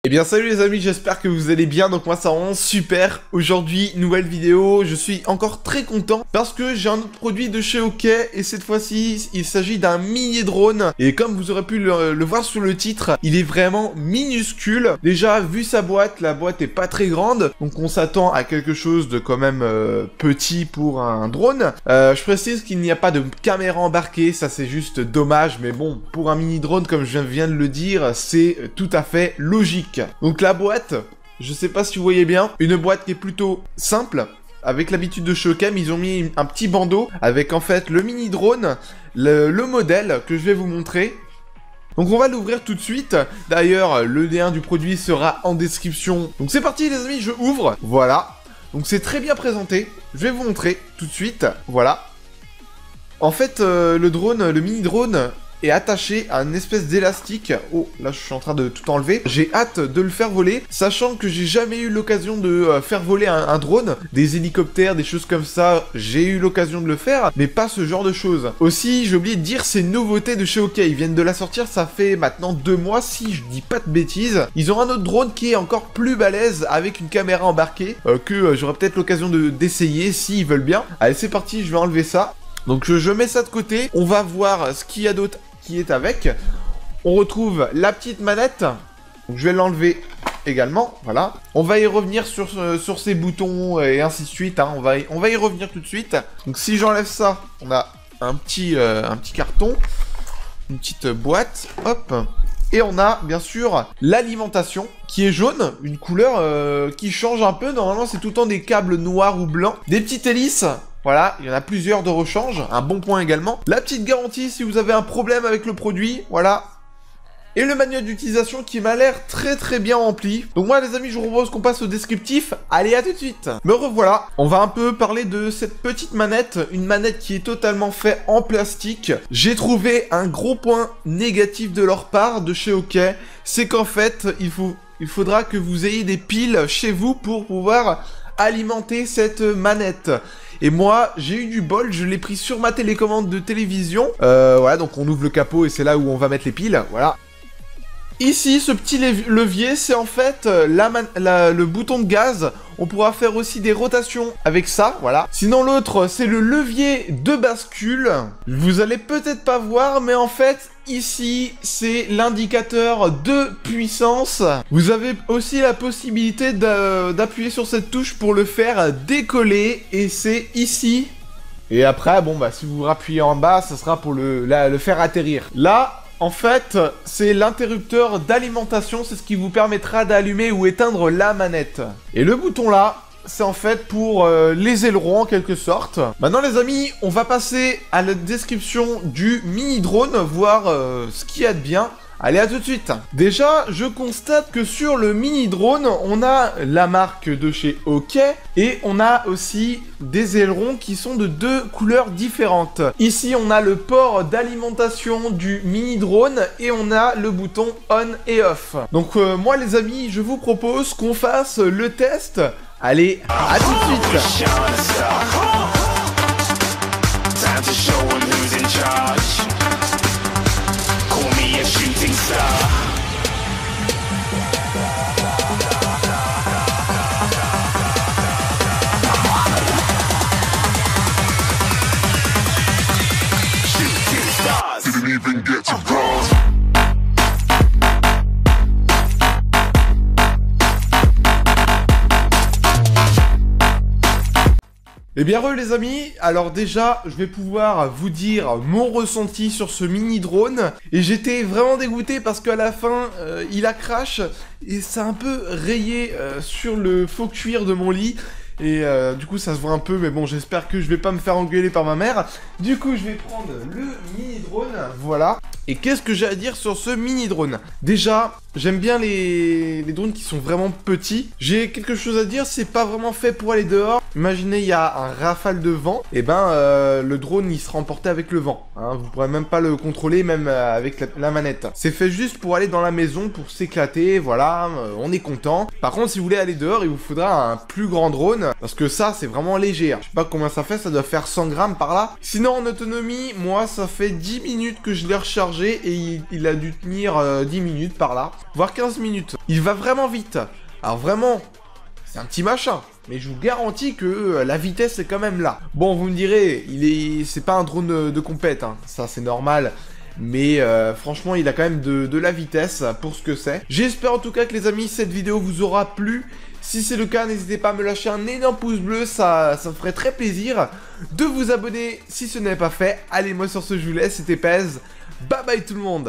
Eh bien salut les amis, j'espère que vous allez bien, donc moi ça rend super. Aujourd'hui, nouvelle vidéo, je suis encore très content parce que j'ai un autre produit de chez OK et cette fois-ci, il s'agit d'un mini drone. Et comme vous aurez pu le voir sur le titre, il est vraiment minuscule. Déjà, vu sa boîte, la boîte est pas très grande, donc on s'attend à quelque chose de quand même petit pour un drone. Je précise qu'il n'y a pas de caméra embarquée, ça c'est juste dommage, mais bon, pour un mini drone, comme je viens de le dire, c'est tout à fait logique. Donc la boîte, je sais pas si vous voyez bien, une boîte qui est plutôt simple. Avec l'habitude de chez OK, ils ont mis un petit bandeau avec en fait le mini drone, le modèle que je vais vous montrer. Donc on va l'ouvrir tout de suite. D'ailleurs, le lien du produit sera en description. Donc c'est parti les amis, je ouvre. Voilà. Donc c'est très bien présenté. Je vais vous montrer tout de suite. Voilà. En fait, le drone, le mini drone est attaché à une espèce d'élastique. Oh, là je suis en train de tout enlever. J'ai hâte de le faire voler, sachant que j'ai jamais eu l'occasion de faire voler un drone. Des hélicoptères, des choses comme ça, j'ai eu l'occasion de le faire, mais pas ce genre de choses. Aussi, j'ai oublié de dire, c'est une nouveauté de chez OK. Ils viennent de la sortir, ça fait maintenant 2 mois, si je dis pas de bêtises. Ils ont un autre drone qui est encore plus balèze, avec une caméra embarquée, que j'aurai peut-être l'occasion d'essayer, s'ils veulent bien. Allez, c'est parti, je vais enlever ça. Donc je mets ça de côté, on va voir ce qu'il y a d'autre qui est avec. On retrouve la petite manette, donc je vais l'enlever également, voilà. On va y revenir sur ces boutons et ainsi de suite, hein. On va y revenir tout de suite. Donc si j'enlève ça, on a un petit carton, une petite boîte, hop. Et on a bien sûr l'alimentation qui est jaune, une couleur qui change un peu. Normalement c'est tout le temps des câbles noirs ou blancs, des petites hélices. Voilà, il y en a plusieurs de rechange, un bon point également. La petite garantie si vous avez un problème avec le produit, voilà. Et le manuel d'utilisation qui m'a l'air très bien rempli. Donc moi les amis, je vous propose qu'on passe au descriptif. Allez, à tout de suite. Me revoilà. On va un peu parler de cette petite manette, une manette qui est totalement faite en plastique. J'ai trouvé un gros point négatif de leur part, de chez OK, c'est qu'en fait, il faudra que vous ayez des piles chez vous pour pouvoir alimenter cette manette. Et moi, j'ai eu du bol, je l'ai pris sur ma télécommande de télévision. Voilà, donc on ouvre le capot et c'est là où on va mettre les piles, voilà. Ici, ce petit levier, c'est en fait le bouton de gaz. On pourra faire aussi des rotations avec ça, voilà. Sinon, l'autre, c'est le levier de bascule. Vous allez peut-être pas voir, mais en fait, ici, c'est l'indicateur de puissance. Vous avez aussi la possibilité d'appuyer sur cette touche pour le faire décoller. Et c'est ici. Et après, bon, bah, si vous rappuyez en bas, ça sera pour le faire atterrir. Là, en fait, c'est l'interrupteur d'alimentation, c'est ce qui vous permettra d'allumer ou éteindre la manette. Et le bouton là, c'est en fait pour les ailerons en quelque sorte. Maintenant les amis, on va passer à la description du mini drone, voir ce qu'il y a de bien. Allez, à tout de suite. Déjà, je constate que sur le mini drone, on a la marque de chez OK et on a aussi des ailerons qui sont de 2 couleurs différentes. Ici, on a le port d'alimentation du mini drone et on a le bouton on et off. Donc moi les amis, je vous propose qu'on fasse le test. Allez, à tout de suite. Shooting star. Shooting stars. Didn't even get to bronze. Eh bien les amis, alors déjà je vais pouvoir vous dire mon ressenti sur ce mini drone et j'étais vraiment dégoûté parce qu'à la fin il a crash et ça a un peu rayé sur le faux cuir de mon lit et du coup ça se voit un peu mais bon j'espère que je vais pas me faire engueuler par ma mère. Du coup je vais prendre le mini drone, voilà. Et qu'est-ce que j'ai à dire sur ce mini drone? Déjà, j'aime bien les drones qui sont vraiment petits. J'ai quelque chose à dire, c'est pas vraiment fait pour aller dehors. Imaginez, il y a un rafale de vent, et ben le drone il sera emporté avec le vent. Hein. Vous pourrez même pas le contrôler, même avec la manette. C'est fait juste pour aller dans la maison, pour s'éclater, voilà, on est content. Par contre, si vous voulez aller dehors, il vous faudra un plus grand drone, parce que ça, c'est vraiment léger. Je sais pas combien ça fait, ça doit faire 100 grammes par là. Sinon, Sinon, en autonomie, moi, ça fait 10 minutes que je l'ai rechargé et il a dû tenir 10 minutes par là, voire 15 minutes. Il va vraiment vite. Alors vraiment, c'est un petit machin, mais je vous garantis que la vitesse est quand même là. Bon, vous me direz, c'est pas un drone de compète, hein. Ça c'est normal. Mais franchement, il a quand même de la vitesse pour ce que c'est. J'espère en tout cas que les amis, cette vidéo vous aura plu. Si c'est le cas, n'hésitez pas à me lâcher un énorme pouce bleu, ça me ferait très plaisir de vous abonner si ce n'est pas fait. Allez, moi sur ce, je vous laisse, c'était Pez. Bye bye tout le monde.